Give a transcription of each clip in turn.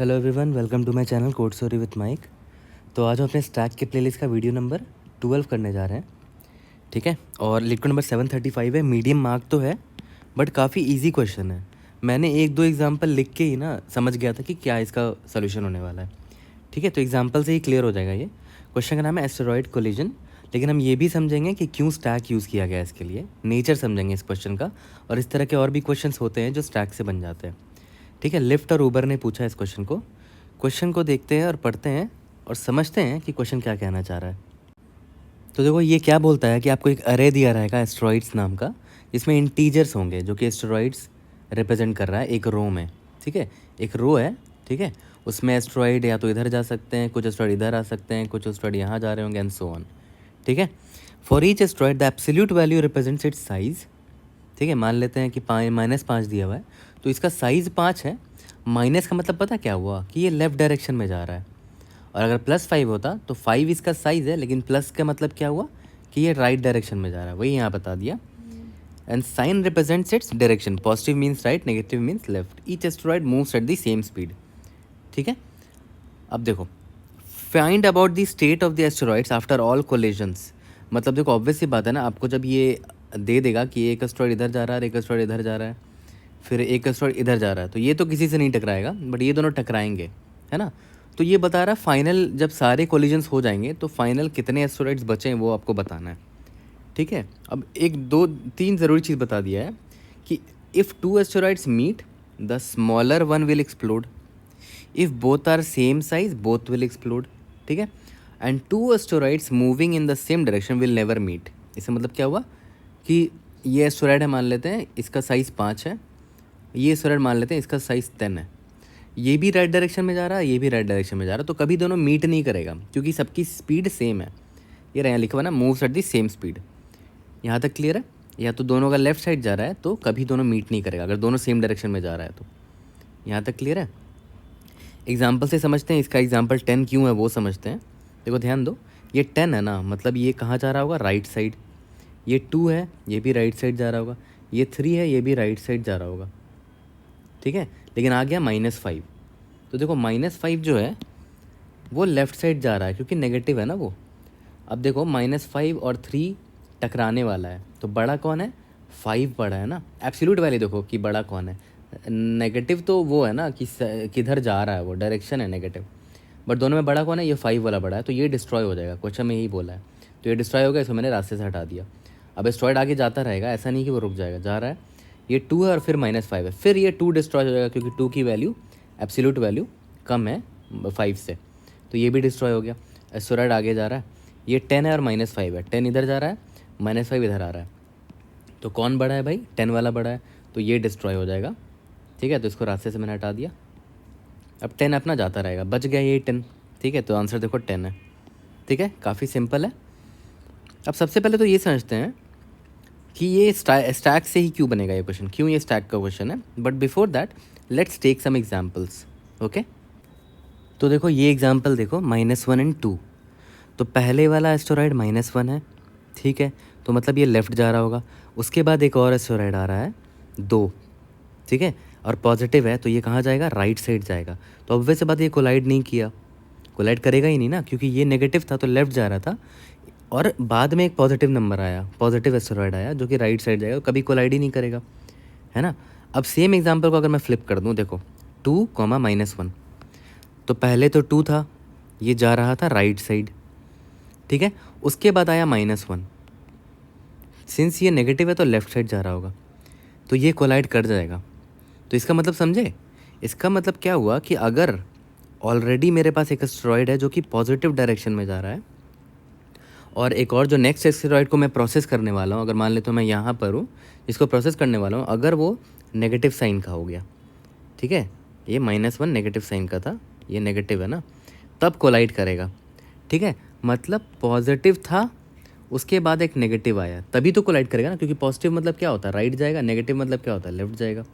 Hello everyone, welcome to my channel code story with Mike. तो आज हम अपने स्टैक के प्लेलिस्ट का वीडियो नंबर 12 करने जा रहे हैं, ठीक है। और लिक्विड नंबर 735 है। मीडियम मार्क तो है बट काफ़ी इजी क्वेश्चन है। मैंने एक दो एग्जांपल लिख के ही ना समझ गया था कि क्या इसका सोल्यूशन होने वाला है, ठीक है। तो एग्जांपल से ही क्लियर हो जाएगा। ये क्वेश्चन का नाम है एस्टेरॉयड कोलिजन, लेकिन हम ये भी समझेंगे कि क्यों स्टैक यूज़ किया गया इसके लिए, नेचर समझेंगे इस क्वेश्चन का। और इस तरह के और भी क्वेश्चन होते हैं जो स्टैक से बन जाते हैं, ठीक है। लिफ्ट और ऊबर ने पूछा इस क्वेश्चन को देखते हैं और पढ़ते हैं और समझते हैं कि क्वेश्चन क्या कहना चाह रहा है। तो देखो ये क्या बोलता है कि आपको एक अरे दिया रहेगा एस्टेरॉइड्स नाम का, जिसमें इंटीजर्स होंगे जो कि एस्टेरॉइड्स रिप्रेजेंट कर रहा है एक रो में, ठीक है। एक रो है, ठीक है। उसमें एस्टेरॉइड या तो इधर जा सकते हैं, कुछ एस्टेरॉइड इधर आ सकते हैं, कुछ एस्टेरॉइड यहाँ जा रहे होंगे एंड सो ऑन, ठीक है। For each asteroid the absolute value represents it's size, ठीक है। मान लेते हैं कि -5 दिया हुआ है, तो इसका साइज़ 5 है। माइनस का मतलब पता क्या हुआ कि ये लेफ़्ट डायरेक्शन में जा रहा है। और अगर +5 होता तो 5 इसका साइज़ है, लेकिन प्लस का मतलब क्या हुआ कि ये राइट डायरेक्शन में जा रहा है, वही यहाँ बता दिया। And sign represents its direction, positive means right, negative means left. Each asteroid moves at the same speed, ठीक है। अब देखो, find about the state of the asteroids after all collisions. मतलब देखो ऑब्वियस सी बात है ना, आपको जब ये दे देगा कि एक एस्टेरॉइड इधर जा रहा है, एक एस्टेरॉइड इधर जा रहा है, फिर एक एस्टेरॉइड इधर जा रहा है, तो ये तो किसी से नहीं टकराएगा, बट ये दोनों टकराएंगे, है ना। तो ये बता रहा है फाइनल जब सारे कोलिजन्स हो जाएंगे तो फाइनल कितने एस्टेरॉइड्स बचे हैं वो आपको बताना है, ठीक है। अब एक दो तीन ज़रूरी चीज़ बता दिया है कि if two asteroids meet the smaller one will explode, if both are same size both will explode, ठीक है। And two asteroids moving in the same direction will never meet. इसका मतलब क्या हुआ कि ये एस्टेरॉइड है, मान लेते हैं इसका साइज़ 5 है, ये एस्टेरॉइड मान लेते हैं इसका साइज़ 10 है, ये भी राइट डायरेक्शन में जा रहा है, ये भी राइट डायरेक्शन में जा रहा है, तो कभी दोनों मीट नहीं करेगा क्योंकि सबकी स्पीड सेम है। ये यहाँ लिखा हुआ ना, moves at the same speed. यहाँ तक क्लियर है। या तो दोनों का लेफ्ट साइड जा रहा है तो कभी दोनों मीट नहीं करेगा, अगर दोनों सेम डायरेक्शन में जा रहा है तो। यहाँ तक क्लियर है। एग्जाम्पल से समझते हैं, इसका एग्जाम्पल 10 क्यों है वो समझते हैं। देखो ध्यान दो, ये 10 है ना, मतलब ये कहाँ जा रहा होगा, राइट साइड। ये 2 है, ये भी राइट साइड जा रहा होगा। ये 3 है, ये भी राइट साइड जा रहा होगा, ठीक है। लेकिन आ गया -5, तो देखो -5 जो है वो लेफ़्ट साइड जा रहा है क्योंकि नेगेटिव है ना वो। अब देखो -5 और 3 टकराने वाला है, तो बड़ा कौन है, 5 बड़ा है ना। एब्सोल्यूट वैल्यू देखो कि बड़ा कौन है, नेगेटिव तो वो है ना कि किधर जा रहा है, वो डायरेक्शन है नेगेटिव, बट दोनों में बड़ा कौन है, ये 5 वाला बड़ा है, तो ये डिस्ट्रॉय हो जाएगा। क्वेश्चन में यही बोला है, तो ये डिस्ट्रॉय हो गया, इसको मैंने रास्ते से हटा दिया। अब एस्टेरॉइड आगे जाता रहेगा, ऐसा नहीं कि वो रुक जाएगा, जा रहा है। ये 2 है और फिर -5 है, फिर ये 2 डिस्ट्रॉय हो जाएगा क्योंकि 2 की वैल्यू एब्सोल्यूट वैल्यू कम है 5 से, तो ये भी डिस्ट्रॉय हो गया। एस्टेरॉइड आगे जा रहा है, ये 10 है और -5 है, 10 इधर जा रहा है, -5 इधर आ रहा है, तो कौन बड़ा है भाई, 10 वाला बड़ा है, तो ये डिस्ट्रॉय हो जाएगा, ठीक है। तो इसको रास्ते से मैंने हटा दिया। अब 10 अपना जाता रहेगा, बच गया ये 10, ठीक है। तो आंसर देखो 10 है, ठीक है। काफ़ी सिंपल है। अब सबसे पहले तो ये समझते हैं कि ये स्टैक से ही क्यों बनेगा ये क्वेश्चन, क्यों ये स्टैक का क्वेश्चन है। But before that let's take some examples, okay. तो देखो ये एग्जांपल देखो, -1 एंड 2। तो पहले वाला एस्टेरॉइड -1 है, ठीक है, तो मतलब ये लेफ़्ट जा रहा होगा। उसके बाद एक और एस्टेरॉइड आ रहा है 2, ठीक है, और पॉजिटिव है, तो ये कहाँ जाएगा, राइट साइड जाएगा। तो ऑब्वियस सी बात, ये कोलाइड नहीं किया, कोलाइड करेगा ही नहीं ना, क्योंकि ये नेगेटिव था तो लेफ़्ट जा रहा था, और बाद में एक पॉजिटिव नंबर आया, पॉजिटिव एस्टेरॉइड आया जो कि राइट साइड जाएगा, कभी कोलाइड ही नहीं करेगा, है ना। अब सेम एग्जांपल को अगर मैं फ्लिप कर दूं, देखो 2, -1, तो पहले तो 2 था, ये जा रहा था राइट साइड, ठीक है। उसके बाद आया -1, सिंस ये नेगेटिव है तो लेफ्ट साइड जा रहा होगा, तो ये कोलाइड कर जाएगा। तो इसका मतलब समझे, इसका मतलब क्या हुआ कि अगर ऑलरेडी मेरे पास एक एस्टेरॉइड है जो कि पॉजिटिव डायरेक्शन में जा रहा है, और एक और जो नेक्स्ट एस्टेरॉइड को मैं प्रोसेस करने वाला हूँ, अगर मान ले तो मैं यहाँ पर हूँ, इसको प्रोसेस करने वाला हूँ, अगर वो नेगेटिव साइन का हो गया, ठीक है, ये -1 नेगेटिव साइन का था, ये नेगेटिव है ना, तब कोलाइड करेगा, ठीक है। मतलब पॉजिटिव था, उसके बाद एक नेगेटिव आया, तभी तो कोलाइड करेगा ना, क्योंकि पॉजिटिव मतलब क्या होता है, राइट जाएगा, नेगेटिव मतलब क्या होता है, लेफ्ट जाएगा,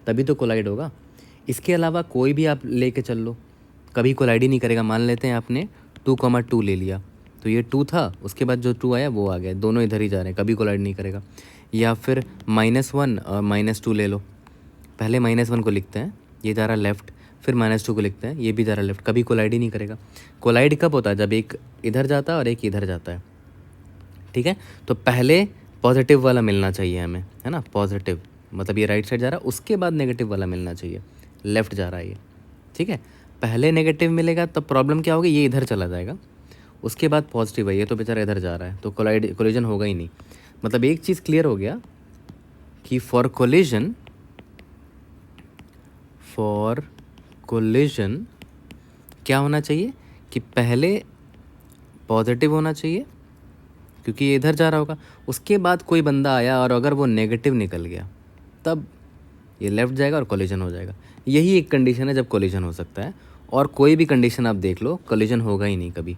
तभी तो कोलाइड होगा। इसके अलावा कोई भी आप लेके चल लो, कभी कोलाइड ही नहीं करेगा। मान लेते हैं आपने 2,2 ले लिया, तो ये 2 था, उसके बाद जो 2 आया वो आ गया, दोनों इधर ही जा रहे हैं, कभी कोलाइड नहीं करेगा। या फिर -1 और -2 ले लो, पहले -1 को लिखते हैं, ये जा रहा लेफ्ट, फिर -2 को लिखते हैं, ये भी जा रहा है लेफ्ट, कभी कोलाइड ही नहीं करेगा। कोलाइड कब होता है? जब एक इधर जाता है और एक इधर जाता है, ठीक है। तो पहले पॉजिटिव वाला मिलना चाहिए हमें, है ना, पॉजिटिव मतलब ये राइट साइड जा रहा है, उसके बाद नेगेटिव वाला मिलना चाहिए, लेफ्ट जा रहा है ये, ठीक है। पहले नेगेटिव मिलेगा तब प्रॉब्लम क्या होगी, ये इधर चला जाएगा, उसके बाद पॉजिटिव है, ये तो बेचारा इधर जा रहा है, तो कोलिजन होगा ही नहीं। मतलब एक चीज़ क्लियर हो गया कि फॉर कोलिजन क्या होना चाहिए कि पहले पॉजिटिव होना चाहिए क्योंकि ये इधर जा रहा होगा, उसके बाद कोई बंदा आया और अगर वो नेगेटिव निकल गया तब ये लेफ्ट जाएगा और कोलिजन हो जाएगा। यही एक कंडीशन है जब कोलिजन हो सकता है, और कोई भी कंडीशन आप देख लो कोलिजन होगा ही नहीं कभी।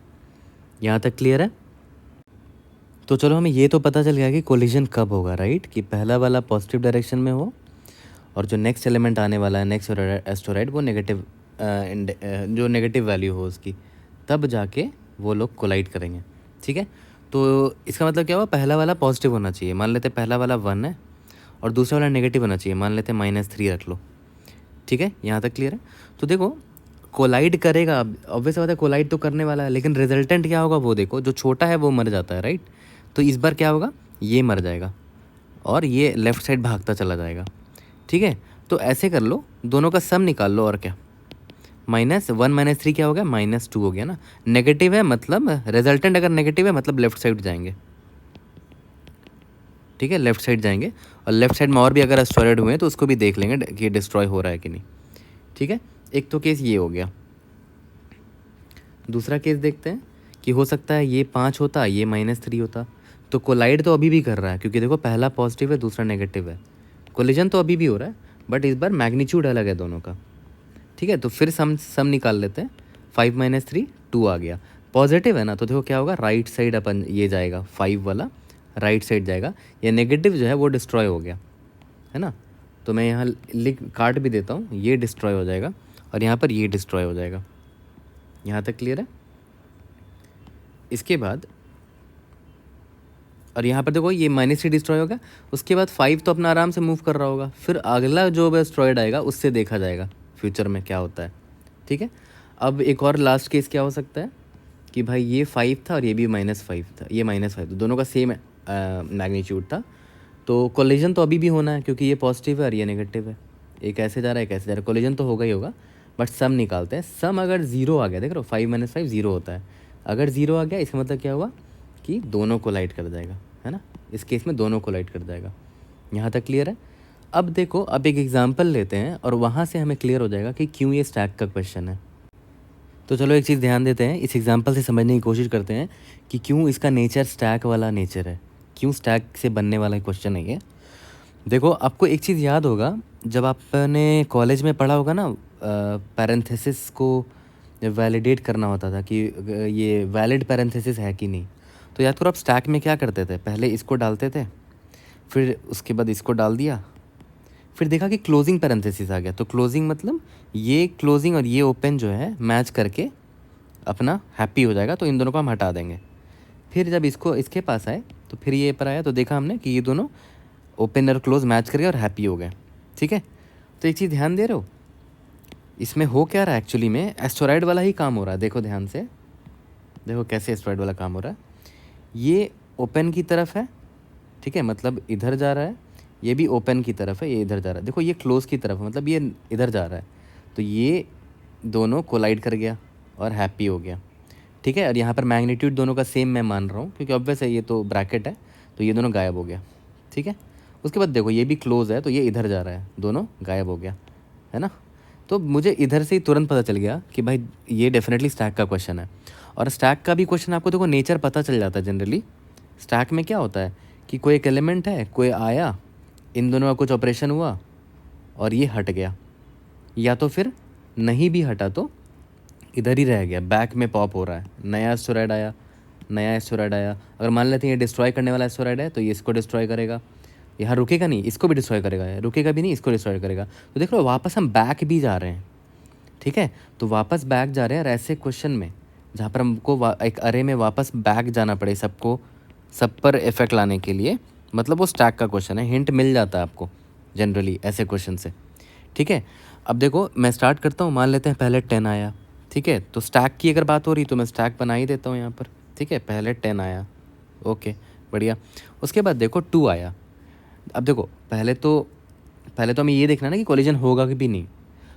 यहाँ तक क्लियर है? तो चलो हमें ये तो पता चल गया कि कोलिजन कब होगा, राइट, कि पहला वाला पॉजिटिव डायरेक्शन में हो और जो नेक्स्ट एलिमेंट आने वाला है, नेक्स्ट एस्टेरॉइड, वो नेगेटिव जो नेगेटिव वैल्यू हो उसकी, तब जाके वो लोग कोलाइड करेंगे, ठीक है। तो इसका मतलब क्या हुआ, पहला वाला पॉजिटिव होना चाहिए, मान लेते पहला वाला 1 है और दूसरा वाला नेगेटिव होना चाहिए, मान लेते -3 रख लो, ठीक है। यहाँ तक क्लियर है? तो देखो कोलाइड करेगा, ऑब्वियस बात है कोलाइड तो करने वाला है, लेकिन रिजल्टेंट क्या होगा वो देखो, जो छोटा है वो मर जाता है, राइट। तो इस बार क्या होगा, ये मर जाएगा और ये लेफ़्ट साइड भागता चला जाएगा, ठीक है। तो ऐसे कर लो, दोनों का सम निकाल लो, और क्या, -1 -3 क्या हो गया, -2 हो गया ना। नेगेटिव है मतलब रिजल्टेंट अगर नेगेटिव है मतलब लेफ्ट साइड जाएंगे, ठीक है, लेफ्ट साइड जाएंगे। और लेफ्ट साइड में और भी अगर एस्टेरॉइड हुए हैं तो उसको भी देख लेंगे कि डिस्ट्रॉय हो रहा है कि नहीं, ठीक है। एक तो केस ये हो गया। दूसरा केस देखते हैं कि हो सकता है ये 5 होता, ये -3 होता, तो कोलाइड तो अभी भी कर रहा है क्योंकि देखो पहला पॉजिटिव है दूसरा नेगेटिव है, कोलिजन तो अभी भी हो रहा है, बट इस बार मैग्नीट्यूड अलग है दोनों का, ठीक है। तो फिर सम निकाल लेते हैं, 5 - 3 2 आ गया, पॉजिटिव है ना, तो देखो क्या होगा, राइट साइड अपन ये जाएगा, 5 वाला राइट साइड जाएगा, या नेगेटिव जो है वो डिस्ट्रॉय हो गया, है ना। तो मैं यहाँ काट भी देता हूँ, ये डिस्ट्रॉय हो जाएगा और यहाँ पर ये डिस्ट्रॉय हो जाएगा। यहाँ तक क्लियर है? इसके बाद और यहाँ पर देखो ये -3 डिस्ट्रॉय होगा, उसके बाद 5 तो अपना आराम से मूव कर रहा होगा, फिर अगला जो एस्टेरॉइड आएगा उससे देखा जाएगा फ्यूचर में क्या होता है, ठीक है। अब एक और लास्ट केस क्या हो सकता है कि भाई ये 5 था और ये भी -5 था, ये -5 था, दोनों का सेम मैग्नीट्यूड था, तो कोलिजन तो अभी भी होना है क्योंकि ये पॉजिटिव है और ये नेगेटिव है, एक ऐसे जा रहा है एक ऐसे जा रहा है, कोलिजन तो होगा ही होगा। बट सम निकालते हैं, सम अगर 0 आ गया, देख रहे हो 5 - 5 0 होता है, अगर 0 आ गया इसका मतलब क्या हुआ कि दोनों कोलाइड कर जाएगा, है ना, इस केस में दोनों कोलाइड कर जाएगा। यहाँ तक क्लियर है? अब देखो, अब एक एग्जांपल लेते हैं और वहाँ से हमें क्लियर हो जाएगा कि क्यों ये स्टैक का क्वेश्चन है। तो चलो एक चीज़ ध्यान देते हैं, इस एग्जांपल से समझने की कोशिश करते हैं कि क्यों इसका नेचर स्टैक वाला नेचर है, क्यों स्टैक से बनने वाला क्वेश्चन है ये। देखो आपको एक चीज़ याद होगा, जब आपने कॉलेज में पढ़ा होगा ना, पैरेंथेसिस को वैलिडेट करना होता था कि ये वैलिड पैरेंथेसिस है कि नहीं। तो याद करो आप स्टैक में क्या करते थे, पहले इसको डालते थे, फिर उसके बाद इसको डाल दिया, फिर देखा कि क्लोजिंग पैरेंथेसिस आ गया, तो क्लोजिंग मतलब ये क्लोजिंग और ये ओपन जो है मैच करके अपना हैप्पी हो जाएगा, तो इन दोनों को हम हटा देंगे। फिर जब इसको इसके पास आए तो फिर ये पर आया, तो देखा हमने कि ये दोनों ओपन और क्लोज मैच कर गए और हैप्पी हो गए, ठीक है। तो एक चीज़ ध्यान दे रहे हो, इसमें हो क्या रहा है, एक्चुअली में एस्टेरॉइड वाला ही काम हो रहा है। देखो ध्यान से, देखो कैसे एस्टेरॉइड वाला काम हो रहा है, ये ओपन की तरफ है, ठीक है, मतलब इधर जा रहा है, ये भी ओपन की तरफ है, ये इधर जा रहा है, देखो ये क्लोज की तरफ है, मतलब ये इधर जा रहा है, तो ये दोनों कोलाइड कर गया और हैप्पी हो गया, ठीक है। और यहाँ पर मैग्नीट्यूड दोनों का सेम मैं मान रहा हूँ क्योंकि ऑब्वियस है, ये तो ब्रैकेट है, तो ये दोनों गायब हो गया, ठीक है। उसके बाद देखो ये भी क्लोज है, तो ये इधर जा रहा है, दोनों गायब हो गया, है ना। तो मुझे इधर से ही तुरंत पता चल गया कि भाई ये डेफिनेटली स्टैक का क्वेश्चन है। और स्टैक का भी क्वेश्चन आपको देखो नेचर पता चल जाता है जनरली। स्टैक में क्या होता है कि कोई एक एलिमेंट है, कोई आया, इन दोनों का कुछ ऑपरेशन हुआ और ये हट गया, या तो फिर नहीं भी हटा तो इधर ही रह गया, बैक में पॉप हो रहा है, नया एस्टेरॉइड आया, नया एस्टेरॉइड आया। अगर मान लेते हैं ये डिस्ट्रॉय करने वाला एस्टेरॉइड है तो ये इसको डिस्ट्रॉय करेगा, यहाँ रुकेगा नहीं, इसको भी डिस्ट्रॉय करेगा, रुकेगा भी नहीं, इसको डिस्ट्रॉय करेगा। तो देख लो वापस हम बैक भी जा रहे हैं, ठीक है। तो वापस बैक जा रहे हैं, और ऐसे क्वेश्चन में जहाँ पर हमको एक अरे में वापस बैक जाना पड़े सबको, सब पर इफेक्ट लाने के लिए, मतलब वो स्टैक का क्वेश्चन है, हिंट मिल जाता है आपको जनरली ऐसे क्वेश्चन से, ठीक है। अब देखो मैं स्टार्ट करता हूँ, मान लेते हैं पहले 10 आया, ठीक है। तो स्टैक की अगर बात हो रही तो मैं स्टैक बना ही देता हूँ यहाँ पर, ठीक है। पहले 10 आया, ओके बढ़िया। उसके बाद देखो 2 आया। अब देखो पहले तो हमें ये देखना ना कि कोलिजन होगा कि भी नहीं।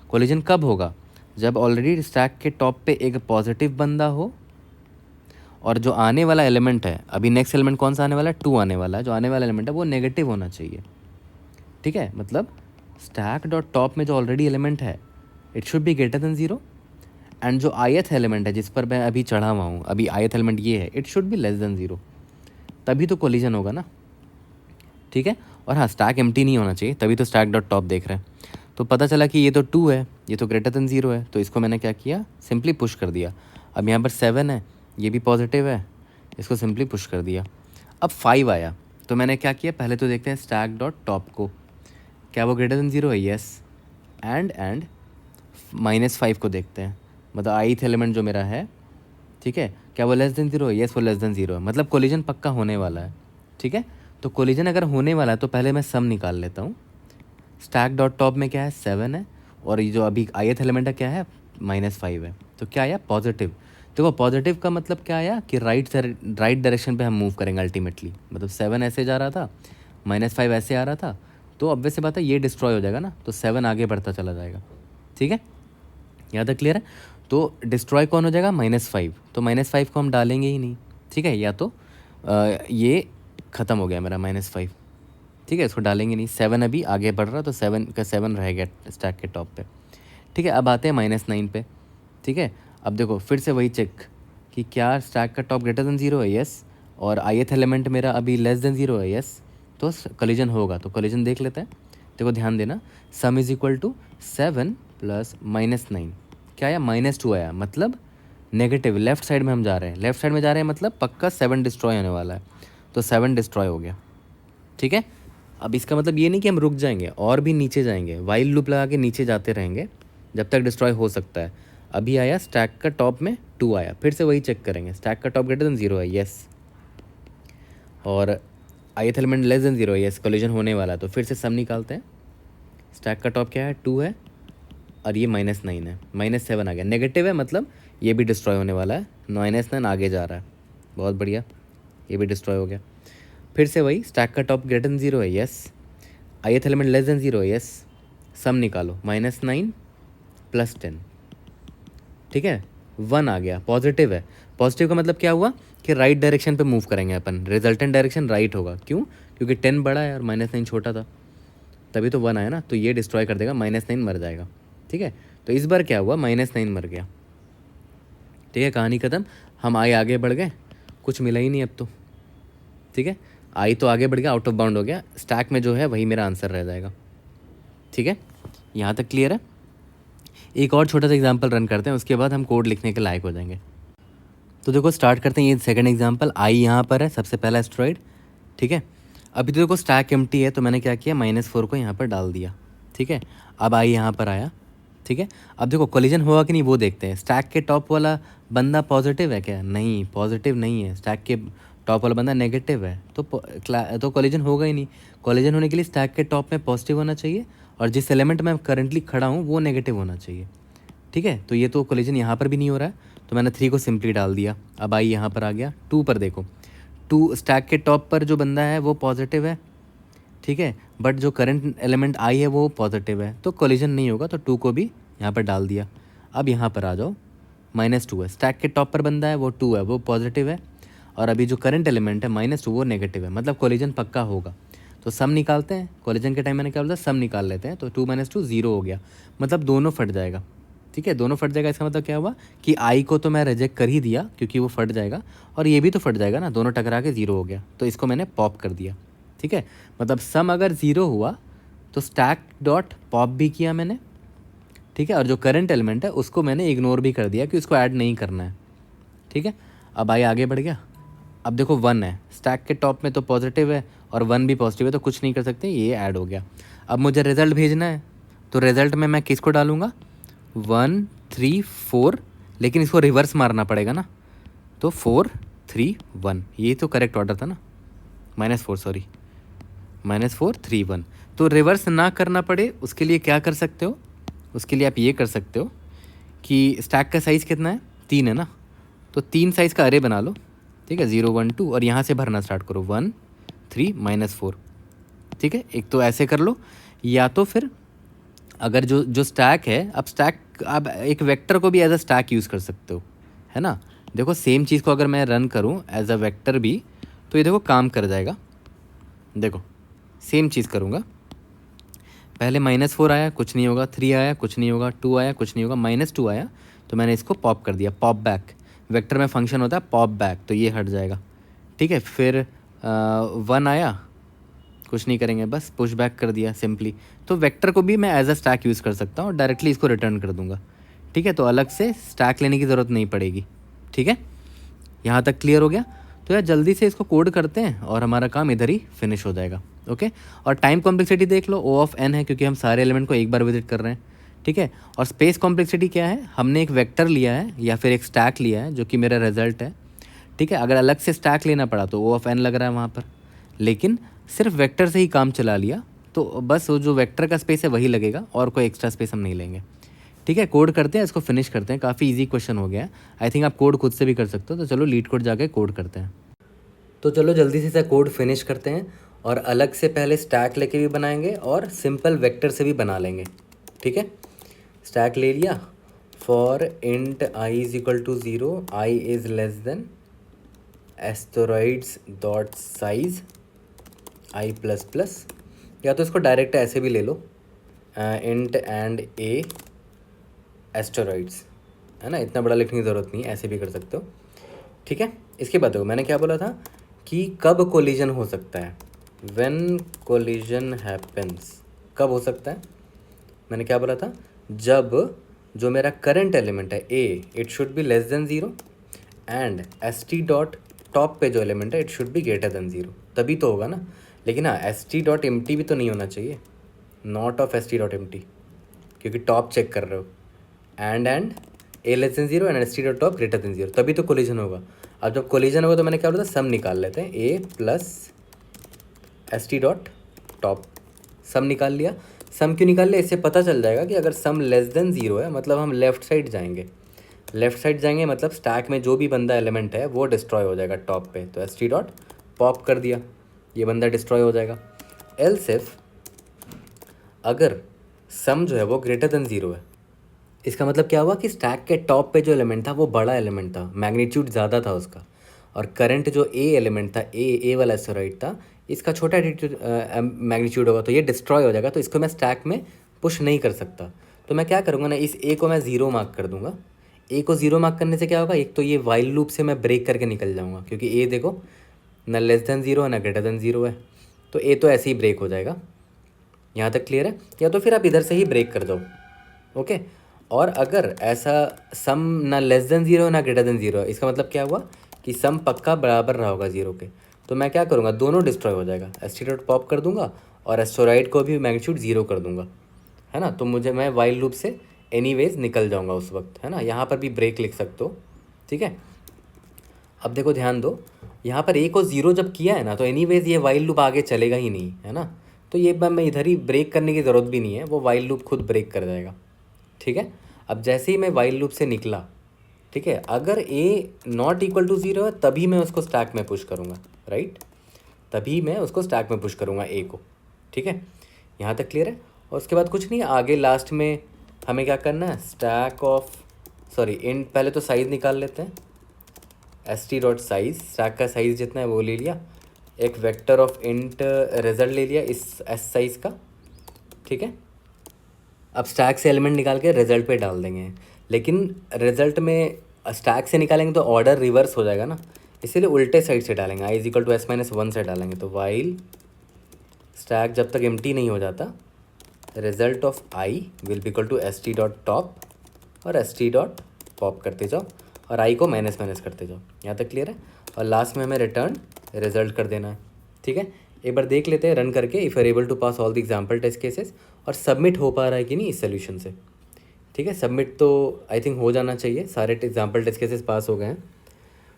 कोलिजन कब होगा? जब ऑलरेडी स्टैक के टॉप पे एक पॉजिटिव बंदा हो और जो आने वाला एलिमेंट है, अभी नेक्स्ट एलिमेंट कौन सा आने वाला है? 2 आने वाला है। जो आने वाला एलिमेंट है वो नेगेटिव होना चाहिए, ठीक है। मतलब स्टैक डॉट टॉप में जो ऑलरेडी एलिमेंट है it should be greater than 0, and जो ith एलिमेंट है जिस पर मैं अभी चढ़ा हुआ हूँ, अभी ith एलिमेंट ये है, it should be less than 0, तभी तो कोलिजन होगा ना, ठीक है। और हाँ, स्टैक एम्प्टी नहीं होना चाहिए, तभी तो स्टैक डॉट टॉप देख रहे हैं। तो पता चला कि ये तो 2 है, ये तो ग्रेटर देन 0 है, तो इसको मैंने क्या किया? सिंपली पुश कर दिया। अब यहाँ पर 7 है, ये भी पॉजिटिव है, इसको सिंपली पुश कर दिया। अब 5 आया, तो मैंने क्या किया? पहले तो देखते हैं स्टैक डॉट टॉप को, क्या वो ग्रेटर देन 0 है? यस। एंड -5 को देखते हैं, मतलब ith एलिमेंट जो मेरा है, ठीक है, क्या वो लेस देन 0 है? यस, वो लेस देन 0 है, मतलब कोलिजन पक्का होने वाला है, ठीक है। तो कोलिजन अगर होने वाला है तो पहले मैं सम निकाल लेता हूँ। स्टैक डॉट टॉप में क्या है? 7 है, और ये जो अभी ith एलिमेंट है क्या है? -5 है, तो क्या आया? पॉजिटिव। देखो पॉजिटिव का मतलब क्या आया कि राइट डायरेक्शन पे हम मूव करेंगे अल्टीमेटली। मतलब 7 ऐसे जा रहा था, -5 ऐसे आ रहा था, तो ऑब्वियस सी बात है ये डिस्ट्रॉय हो जाएगा ना, तो 7 आगे बढ़ता चला जाएगा, ठीक है। यहाँ तक क्लियर है? तो डिस्ट्रॉय कौन हो जाएगा? -5, तो -5 को हम डालेंगे ही नहीं, ठीक है। या तो ये ख़त्म हो गया मेरा -5, ठीक है, इसको डालेंगे नहीं। 7 अभी आगे बढ़ रहा, तो 7 का 7 रह गया स्टैक के टॉप पे, ठीक है। अब आते हैं -9 पे, ठीक है। अब देखो फिर से वही चेक कि क्या स्टैक का टॉप ग्रेटर देन 0 है? यस। और ith एलिमेंट मेरा अभी लेस देन 0 है? यस। तो कोलिजन होगा, तो कोलिजन देख लेते हैं। देखो ध्यान देना, sum is equal to 7 plus -9, क्या आया? -2 आया, मतलब नेगेटिव। लेफ्ट साइड में हम जा रहे हैं, लेफ्ट साइड में जा रहे हैं, मतलब पक्का 7 डिस्ट्रॉय होने वाला है, तो 7 डिस्ट्रॉय हो गया, ठीक है। अब इसका मतलब ये नहीं कि हम रुक जाएंगे, और भी नीचे जाएंगे, वाइल लूप लगा के नीचे जाते रहेंगे जब तक डिस्ट्रॉय हो सकता है। अभी आया स्टैक का टॉप में 2 आया, फिर से वही चेक करेंगे, स्टैक का टॉप ग्रेटर देन 0 है? यस। और ith एलिमेंट लेस देन 0 है? यस। कोलिजन होने वाला है, तो फिर से सम निकालते हैं। स्टैक का टॉप क्या है? 2 है, और ये -9 है, -7 आ गया, नेगेटिव है, मतलब ये भी डिस्ट्रॉय होने वाला है। -9 आगे जा रहा है, बहुत बढ़िया, ये भी डिस्ट्रॉय हो गया। फिर से वही, स्टैक का टॉप ग्रेटर देन 0 है? Yes. ith element less than 0 है? यस। सम निकालो, -9 प्लस 10, ठीक है, 1 आ गया, पॉजिटिव है। पॉजिटिव का मतलब क्या हुआ कि राइट डायरेक्शन पे मूव करेंगे अपन, रिजल्टेंट डायरेक्शन राइट होगा। क्यों? क्योंकि 10 बड़ा है और -9 छोटा था, तभी तो 1 आया ना, तो ये डिस्ट्रॉय कर देगा, -9 मर जाएगा, ठीक है। तो इस बार क्या हुआ? -9 मर गया, ठीक है, कहानी ख़त्म। हम आगे बढ़ गए, कुछ मिला ही नहीं अब तो, ठीक है। तो आगे बढ़ गया, आउट ऑफ बाउंड हो गया, स्टैक में जो है वही मेरा आंसर रह जाएगा, ठीक है। यहाँ तक क्लियर है? एक और छोटा सा एग्जांपल रन करते हैं, उसके बाद हम कोड लिखने के लायक हो जाएंगे। तो देखो स्टार्ट करते हैं, ये सेकंड एग्जांपल। यहाँ पर है सबसे पहला एस्ट्रॉइड, ठीक है। अभी तो देखो स्टैक एम्प्टी है, तो मैंने क्या किया? -4 को यहाँ पर डाल दिया, ठीक है। अब यहाँ पर आया, ठीक है। अब देखो कोलिजन होगा कि नहीं वो देखते हैं। स्टैक के टॉप वाला बंदा पॉजिटिव है क्या? नहीं, पॉजिटिव नहीं है। स्टैक के टॉप वाला बंदा नेगेटिव है, तो कोलिजन होगा ही नहीं। कोलिजन होने के लिए स्टैक के टॉप में पॉजिटिव होना चाहिए, और जिस एलिमेंट में करंटली खड़ा हूँ वो नेगेटिव होना चाहिए, ठीक है। तो ये तो कोलिजन यहाँ पर भी नहीं हो रहा है, तो मैंने 3 को सिंपली डाल दिया। अब यहाँ पर आ गया 2 पर, देखो 2 स्टैक के टॉप पर जो बंदा है वो पॉजिटिव है, ठीक है, बट जो करंट एलिमेंट है वो पॉजिटिव है, तो कोलिजन नहीं होगा, तो 2 को भी यहाँ पर डाल दिया। अब यहाँ पर आ जाओ, -2 है, स्टैक के टॉप पर बंदा है वो 2 है, वो पॉजिटिव है, और अभी जो करंट एलिमेंट है -2 वो नेगेटिव है, मतलब कोलिजन पक्का होगा। तो सम निकालते हैं, कोलिजन के टाइम मैंने क्या बोला? सम निकाल लेते हैं। तो 2 - 2 0 हो गया, मतलब दोनों फट जाएगा, ठीक है, दोनों फट जाएगा। इसका मतलब क्या हुआ कि को तो मैं रिजेक्ट कर ही दिया क्योंकि वो फट जाएगा, और ये भी तो फट जाएगा ना, दोनों टकरा के 0 हो गया, तो इसको मैंने पॉप कर दिया, ठीक है। मतलब सम अगर 0 हुआ तो स्टैक डॉट पॉप भी किया मैंने, ठीक है, और जो करंट एलिमेंट है उसको मैंने इग्नोर भी कर दिया कि उसको ऐड नहीं करना है, ठीक है। अब आगे बढ़ गया। अब देखो 1 है, स्टैक के टॉप में तो पॉजिटिव है और 1 भी पॉजिटिव है, तो कुछ नहीं कर सकते, ये ऐड हो गया। अब मुझे रिजल्ट भेजना है, तो रिजल्ट में मैं किसको डालूंगा? 1 3 4, लेकिन इसको रिवर्स मारना पड़ेगा ना, तो 4 3 1, ये तो करेक्ट ऑर्डर था ना, -4 सॉरी, -4 3 1। तो रिवर्स ना करना पड़े उसके लिए क्या कर सकते हो? उसके लिए आप ये कर सकते हो कि स्टैक का साइज़ कितना है, 3 है ना, तो 3 साइज़ का अरे बना लो, ठीक है, 0 1 2, और यहाँ से भरना स्टार्ट करो 1 3 -4, ठीक है। एक तो ऐसे कर लो, या तो फिर अगर जो स्टैक है, अब स्टैक आप एक वेक्टर को भी एज अ स्टैक यूज़ कर सकते हो, है ना। देखो सेम चीज़ को अगर मैं रन करूँ एज अ वेक्टर भी, तो ये देखो काम कर जाएगा। देखो सेम चीज़ करूँगा, पहले -4 आया, कुछ नहीं होगा, 3 आया, कुछ नहीं होगा, 2 आया, कुछ नहीं होगा, -2 आया, तो मैंने इसको पॉप कर दिया, पॉप बैक। वेक्टर में फंक्शन होता है पॉप बैक, तो ये हट जाएगा, ठीक है। फिर 1 आया, कुछ नहीं करेंगे, बस पुश बैक कर दिया सिंपली। तो वेक्टर को भी मैं एज अ स्टैक यूज़ कर सकता हूँ और डायरेक्टली इसको रिटर्न कर दूंगा, ठीक है। तो अलग से स्टैक लेने की ज़रूरत नहीं पड़ेगी, ठीक है। यहाँ तक क्लियर हो गया। तो यार जल्दी से इसको कोड करते हैं और हमारा काम इधर ही फिनिश हो जाएगा, ओके। और टाइम कॉम्प्लेक्सिटी देख लो, O ऑफ n है, क्योंकि हम सारे एलिमेंट को एक बार विजिट कर रहे हैं, ठीक है। और स्पेस कॉम्प्लेक्सिटी क्या है, हमने एक वेक्टर लिया है या फिर एक स्टैक लिया है जो कि मेरा रिजल्ट है, ठीक है। अगर अलग से स्टैक लेना पड़ा तो O ऑफ n लग रहा है वहाँ पर, लेकिन सिर्फ वेक्टर से ही काम चला लिया, तो बस वो जो वेक्टर का स्पेस है वही लगेगा और कोई एक्स्ट्रा स्पेस हम नहीं लेंगे, ठीक है। कोड करते हैं, इसको फिनिश करते हैं, काफ़ी इजी क्वेश्चन हो गया है। आई थिंक आप कोड खुद से भी कर सकते हो, तो चलो लीड कोड जाके कोड करते हैं। तो चलो जल्दी से इसे कोड फिनिश करते हैं, और अलग से पहले स्टैक लेके भी बनाएंगे और सिंपल वेक्टर से भी बना लेंगे, ठीक है। स्टैक ले लिया, for int i is equal to 0, i is less than asteroids dot size i plus plus, या तो इसको डायरेक्ट ऐसे भी ले लो, इंट एंड ए एस्टेरॉइड्स, है ना, इतना बड़ा लिखने की ज़रूरत नहीं है, ऐसे भी कर सकते हो, ठीक है। इसके बाद देखो मैंने क्या बोला था कि कब कोलिजन हो सकता है, व्हेन कोलिजन हैपेंस, कब हो सकता है, मैंने क्या बोला था, जब जो मेरा करंट एलिमेंट है a, it should be less than 0, and S T dot top पे जो एलिमेंट है it should be greater than 0, तभी तो होगा ना। लेकिन हाँ, S T dot M T भी तो नहीं होना चाहिए, not of S T dot M T, क्योंकि टॉप चेक कर रहे हो, and a less than 0 and S T dot top greater than 0, तभी तो कोलिजन होगा। अब जब कोलिजन होगा तो मैंने क्या बोला था, सम निकाल लेते हैं, a plus S T dot top, sum निकाल लिया। सम क्यों निकाल लिया, इससे पता चल जाएगा कि अगर सम लेस देन 0 है मतलब हम लेफ्ट साइड जाएंगे, लेफ्ट साइड जाएंगे मतलब स्टैक में जो भी बंदा एलिमेंट है वो डिस्ट्रॉय हो जाएगा टॉप पे, तो एस टी डॉट पॉप कर दिया, ये बंदा डिस्ट्रॉय हो जाएगा। एल्स इफ अगर सम जो है वो ग्रेटर देन 0 है, इसका मतलब क्या हुआ कि स्टैक के टॉप पे जो एलिमेंट था वो बड़ा एलिमेंट था, मैग्नीट्यूड ज़्यादा था उसका, और करंट जो ए एलिमेंट था, ए वाला एस्टेरॉइड था, इसका छोटा मैग्नीट्यूड होगा, तो ये डिस्ट्रॉय हो जाएगा, तो इसको मैं स्टैक में पुश नहीं कर सकता। तो मैं क्या करूँगा ना, इस ए को मैं 0 मार्क कर दूंगा। ए को 0 मार्क करने से क्या होगा, एक तो ये वाइल लूप से मैं ब्रेक करके निकल जाऊँगा, क्योंकि ए देखो ना लेस देन 0 है ना ग्रेटर देन 0 है, तो ए तो ऐसे ही ब्रेक हो जाएगा। यहाँ तक क्लियर है, या तो फिर आप इधर से ही ब्रेक कर दो, ओके। और अगर ऐसा सम ना लेस देन 0 ना ग्रेटर देन 0 है, इसका मतलब क्या हुआ कि सम पक्का बराबर रहा होगा 0 के, तो मैं क्या करूँगा, दोनों डिस्ट्रॉय हो जाएगा, एस्टेरॉइड पॉप कर दूंगा और एस्टेरॉइड को भी मैग्नीट्यूड 0 कर दूंगा, है ना। तो मुझे मैं वाइल लूप से एनीवेज निकल जाऊंगा उस वक्त, है ना। यहाँ पर भी ब्रेक लिख सकते हो, ठीक है। अब देखो ध्यान दो, यहाँ पर ए को 0 जब किया है ना, तो एनीवेज ये वाइल लूप आगे चलेगा ही नहीं, है ना। तो ये मैं इधर ही ब्रेक करने की ज़रूरत भी नहीं है, वो वाइल लूप खुद ब्रेक कर जाएगा, ठीक है। अब जैसे ही मैं वाइल लूप से निकला, ठीक है, अगर ए नॉट इक्वल टू 0 है तभी मैं उसको स्टैक में पुश करूँगा, राइट, तभी मैं उसको स्टैक में पुश करूँगा ए को, ठीक है। यहाँ तक क्लियर है। और उसके बाद कुछ नहीं, आगे लास्ट में हमें क्या करना है, स्टैक ऑफ इंट, पहले तो साइज़ निकाल लेते हैं, S T dot size, stack का साइज़ जितना है वो ले लिया, एक वेक्टर ऑफ इंट रिजल्ट ले लिया इस एस साइज़ का, ठीक है। अब स्टैक से एलिमेंट निकाल के रिजल्ट पे डाल देंगे, लेकिन रिजल्ट में स्टैक से निकालेंगे तो ऑर्डर रिवर्स हो जाएगा ना, इसीलिए उल्टे साइड से डालेंगे, I is equal to s-1 से डालेंगे। तो वाइल स्टैक जब तक एम्प्टी नहीं हो जाता, result of I will be equal to S T dot top और एस टी डॉट पॉप करते जाओ और आई को माइनस करते जाओ। यहाँ तक क्लियर है। और लास्ट में हमें रिटर्न रिजल्ट कर देना है, ठीक है। एक बार देख लेते हैं रन करके, if are able to pass all the example test cases, और सबमिट हो पा रहा है कि नहीं इस सोल्यूशन से, ठीक है। सबमिट तो आई थिंक हो जाना चाहिए, सारे एग्जाम्पल टेस्ट केसेस पास हो गए हैं।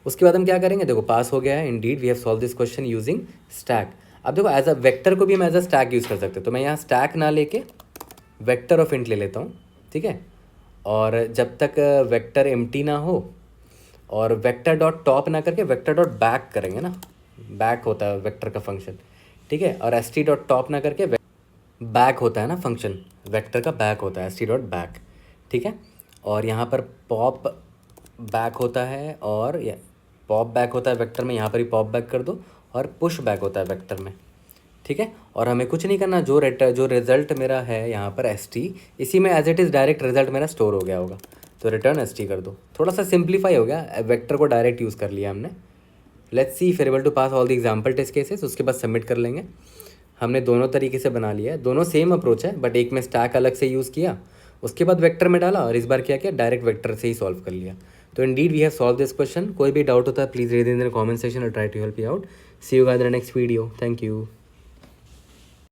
उसके बाद हम क्या करेंगे, देखो पास हो गया है, indeed we have solved this question using stack. अब देखो एज अ वेक्टर को भी हम एज अ स्टैक यूज़ कर सकते हैं, तो मैं यहाँ स्टैक ना लेके वेक्टर ऑफ इंट ले लेता हूँ, ठीक है। और जब तक वेक्टर एम्प्टी ना हो और वेक्टर डॉट टॉप ना करके वेक्टर डॉट बैक करेंगे ना, बैक होता है वेक्टर का फंक्शन, ठीक है। और एस टी डॉट टॉप ना करके बैक होता है ना फंक्शन, वेक्टर का बैक होता है एस टी डॉट बैक, ठीक है। और यहाँ पर पॉप बैक होता है और पॉप बैक होता है वेक्टर में, यहाँ पर ही पॉप बैक कर दो, और पुश बैक होता है वेक्टर में, ठीक है। और हमें कुछ नहीं करना, जो रिजल्ट मेरा है यहाँ पर एस टी, इसी में as it is direct result मेरा स्टोर हो गया होगा, तो रिटर्न एस टी कर दो। थोड़ा सा सिंप्लीफाई हो गया, वेक्टर को डायरेक्ट यूज़ कर लिया हमने। Let's see if able to pass all the example test cases, उसके बाद सबमिट कर लेंगे। हमने दोनों तरीके से बना लिया है, दोनों सेम अप्रोच है, बट एक में स्टैक अलग से यूज़ किया, उसके बाद वेक्टर में डाला, और इस बार क्या किया, डायरेक्ट वेक्टर से ही सॉल्व कर लिया। तो indeed we have solved this question. कोई भी डाउट होता है please read in the comment section और try to help you out. See you guys in the next video. Thank you.